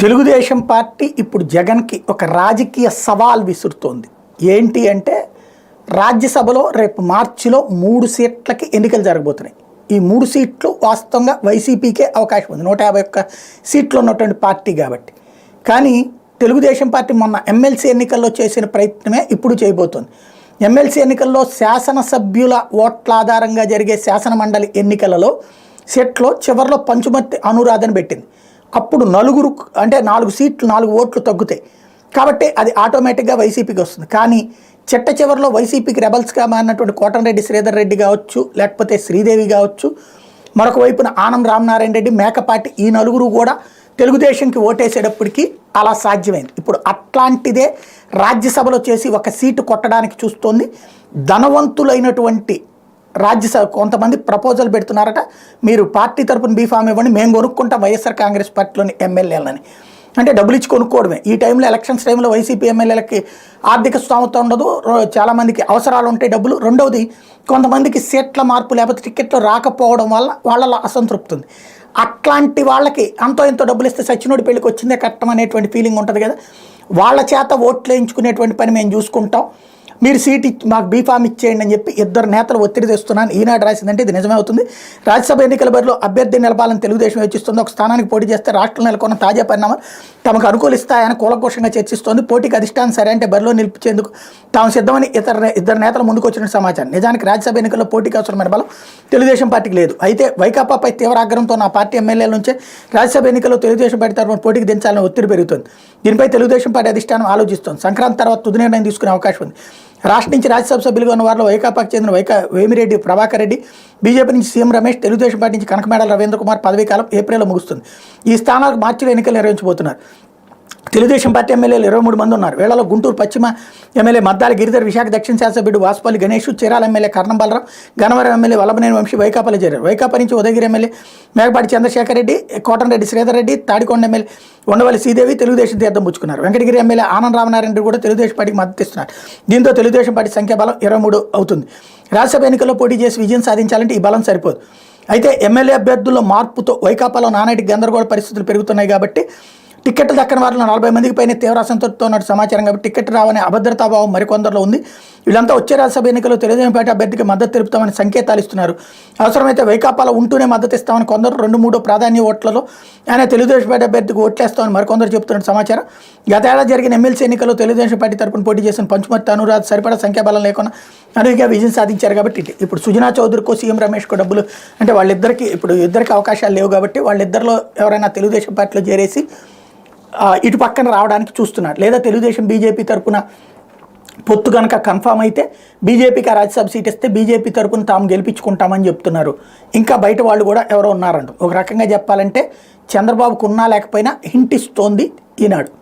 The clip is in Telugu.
తెలుగుదేశం పార్టీ ఇప్పుడు జగన్కి ఒక రాజకీయ సవాల్ విసురుతోంది. ఏంటి అంటే రాజ్యసభలో రేపు మార్చిలో 3 సీట్లకి ఎన్నికలు జరగబోతున్నాయి. ఈ 3 సీట్లు వాస్తవంగా వైసీపీకే అవకాశం ఉంది, 151 సీట్లు ఉన్నటువంటి పార్టీ కాబట్టి. కానీ తెలుగుదేశం పార్టీ మొన్న ఎమ్మెల్సీ ఎన్నికల్లో చేసిన ప్రయత్నమే ఇప్పుడు చేయబోతోంది. ఎమ్మెల్సీ ఎన్నికల్లో శాసనసభ్యుల ఓట్ల ఆధారంగా జరిగే శాసన మండలి ఎన్నికలలో సీట్లో చివరిలో పంచుమర్తి అనురాధని పెట్టింది. అప్పుడు 4 సీట్లు 4 ఓట్లు తగ్గుతాయి కాబట్టి అది ఆటోమేటిక్గా వైసీపీకి వస్తుంది. కానీ చిట్ట చివరిలో వైసీపీకి రెబల్స్గా మారినటువంటి కోటంరెడ్డి శ్రీధర్ రెడ్డి కావచ్చు, లేకపోతే శ్రీదేవి కావచ్చు, మరొక వైపున ఆనం రామనారాయణ రెడ్డి, మేకపాటి, ఈ 4 కూడా తెలుగుదేశంకి ఓటేసేటప్పటికి అలా సాధ్యమైంది. ఇప్పుడు అట్లాంటిదే రాజ్యసభలో చేసి ఒక సీటు కొట్టడానికి చూస్తోంది. ధనవంతులైనటువంటి రాజ్యసభ కొంతమంది ప్రపోజల్ పెడుతున్నారట, మీరు పార్టీ తరపున బీఫామ్ ఇవ్వండి, మేము కొనుక్కుంటాం వైఎస్ఆర్ కాంగ్రెస్ పార్టీలోని ఎమ్మెల్యేలని. అంటే డబ్బులు ఇచ్చి కొనుక్కోవడమే. ఈ టైంలో ఎలక్షన్స్ టైంలో వైసీపీ ఎమ్మెల్యేలకి ఆర్థిక స్థోమత ఉండదు, చాలామందికి అవసరాలు ఉంటాయి డబ్బులు. రెండవది, కొంతమందికి సీట్ల మార్పు లేకపోతే టికెట్లు రాకపోవడం వల్ల వాళ్ళ అసంతృప్తి ఉంది. అట్లాంటి వాళ్ళకి అంతో ఎంతో డబ్బులు ఇస్తే సచ్చినోడి పెళ్ళికి వచ్చిందే కట్టం అనేటువంటి ఫీలింగ్ ఉంటుంది కదా, వాళ్ళ చేత ఓట్లు వేయించుకునేటువంటి పని మేము చూసుకుంటాం, మీరు సీట్ మాకు బీఫామ్ ఇచ్చేయండి అని చెప్పి 2 నేతలు ఒత్తిడి తెస్తున్నాను. ఈనాడు రాసిందంటే ఇది నిజమే అవుతుంది. రాజ్యసభ ఎన్నికల బరిలో అభ్యర్థి నిలపాలని తెలుగుదేశం యోచిస్తుంది. ఒక స్థానానికి పోటీ చేస్తే రాష్ట్రంలో నెలకొన్న తాజా పరిణామాలు తమకు అనుకూలిస్తాయని కూలకోశంగా చర్చిస్తోంది. పోటీకి అధిష్టానం సరే అంటే బరిలో నిలిపించేందుకు తాము సిద్ధమని 2 నేతలు ముందుకు వచ్చిన సమాచారం. నిజానికి రాజ్యసభ ఎన్నికల్లో పోటీకి అవసరమైన బలం తెలుగుదేశం పార్టీకి లేదు. అయితే వైకాపాపై తీవ్ర ఆగ్రహంతో నా పార్టీ ఎమ్మెల్యేల నుంచే రాజ్యసభ ఎన్నికల్లో తెలుగుదేశం పార్టీ తరఫున పోటీకి దించాలని ఒత్తిడి పెరుగుతుంది. దీనిపై తెలుగుదేశం పార్టీ అధిష్టానం ఆలోచిస్తోంది. సంక్రాంతి తర్వాత తుది నిర్ణయం తీసుకునే అవకాశం ఉంది. రాష్ట్ర నుంచి రాజ్యసభ సభ్యులుగా ఉన్న వారిలో వైకాపాకు చెందిన వేమిరెడ్డి ప్రభాకర్ రెడ్డి, బీజేపీ నుంచి సీఎం రమేష్, తెలుగుదేశం పార్టీ నుంచి కనకమేడల రవీంద్ర కుమార్ పదవీ కాలం ఏప్రిల్లో ముగుస్తుంది. ఈ స్థానాలకు మార్చిలో ఎన్నికలు నిర్వహించబోతున్నారు. తెలుగుదేశం పార్టీ ఎమ్మెల్యేలు 23 మంది ఉన్నారు. వీళ్ళలో గుంటూరు పశ్చిమ ఎమ్మెల్యే మద్దాలి గిరిధర్, విశాఖ దక్షిణ శాసనసభ్యుడు వాసుపల్లి గణేష్, చీరాల ఎమ్మెల్యే కర్ణం బలరాం, గన్నవరం ఎమ్మెల్యే వల్లభనేని వంశీ వైకాపాలో చేరారు. వైకాపా నుంచి ఉదయగిరి ఎమ్మెల్యే మేకపాటి చంద్రశేఖర్ రెడ్డి, కోటంరెడ్డి శ్రీధర్ రెడ్డి, తాడికొండ ఎమ్మెల్యే ఉండవల్లి శ్రీదేవి తెలుగుదేశం తీర్థం పుచ్చుకున్నారు. వెంకటగిరి ఎమ్మెల్యే ఆనం రామనారాయణ రెడ్డి కూడా తెలుగుదేశం పార్టీకి మద్దతు ఇస్తున్నారు. దీంతో తెలుగుదేశం పార్టీ సంఖ్యాబలం 23 అవుతుంది. రాజ్యసభ ఎన్నికల్లో పోటీ చేసి విజయం సాధించాలంటే ఈ బలం సరిపోదు. అయితే ఎమ్మెల్యే అభ్యర్థుల్లో మార్పుతో వైకాపాలో నానాటి గందరగోళ పరిస్థితులు పెరుగుతున్నాయి కాబట్టి టికెట్లు దక్కని వారిలో 40 మందికి పైన తీవ్ర అసంతృప్తితో ఉన్నట్టు సమాచారం. కాబట్టి టికెట్ రావనే అభద్రతాభావం మరికొందరిలో ఉంది. వీళ్ళంతా వచ్చే రాజ్యసభ ఎన్నికల్లో తెలుగుదేశం పార్టీ అభ్యర్థికి మద్దతు తెలుపుతామని సంకేతాలు ఇస్తున్నారు. అవసరమైతే వైకాపాలో ఉంటూనే మద్దతు ఇస్తామని కొందరు, 2-3 ప్రాధాన్య ఓట్లలో ఆయన తెలుగుదేశం పార్టీ అభ్యర్థికి ఓట్లేస్తామని మరికొందరు చెబుతున్నట్టు సమాచారం. గతేడాది జరిగిన ఎమ్మెల్సీ ఎన్నికల్లో తెలుగుదేశం పార్టీ తరపున పోటీ చేసిన పంచుమర్తి అనురాధ సరిపడా సంఖ్యాబలం లేకుండా అనూహ్యంగా విజయం సాధించారు. కాబట్టి ఇప్పుడు సుజనా చౌదరికో సీఎం రమేష్కో డబ్బులు అంటే వాళ్ళిద్దరికి ఇప్పుడు ఇద్దరికి అవకాశాలు లేవు కాబట్టి వాళ్ళిద్దరిలో ఎవరైనా తెలుగుదేశం పార్టీలో చేరేసి ఇటు పక్కన రావడానికి చూస్తున్నారు. లేదా తెలుగుదేశం బీజేపీ తరపున పొత్తు కనుక కన్ఫామ్ అయితే బీజేపీకి ఆ రాజ్యసభ సీట్ ఇస్తే బీజేపీ తరపున తాము గెలిపించుకుంటామని చెప్తున్నారు. ఇంకా బయట వాళ్ళు కూడా ఎవరో ఉన్నారంట. ఒక రకంగా చెప్పాలంటే చంద్రబాబుకు ఉన్నా లేకపోయినా హింట్ ఇస్తోంది ఈనాడు.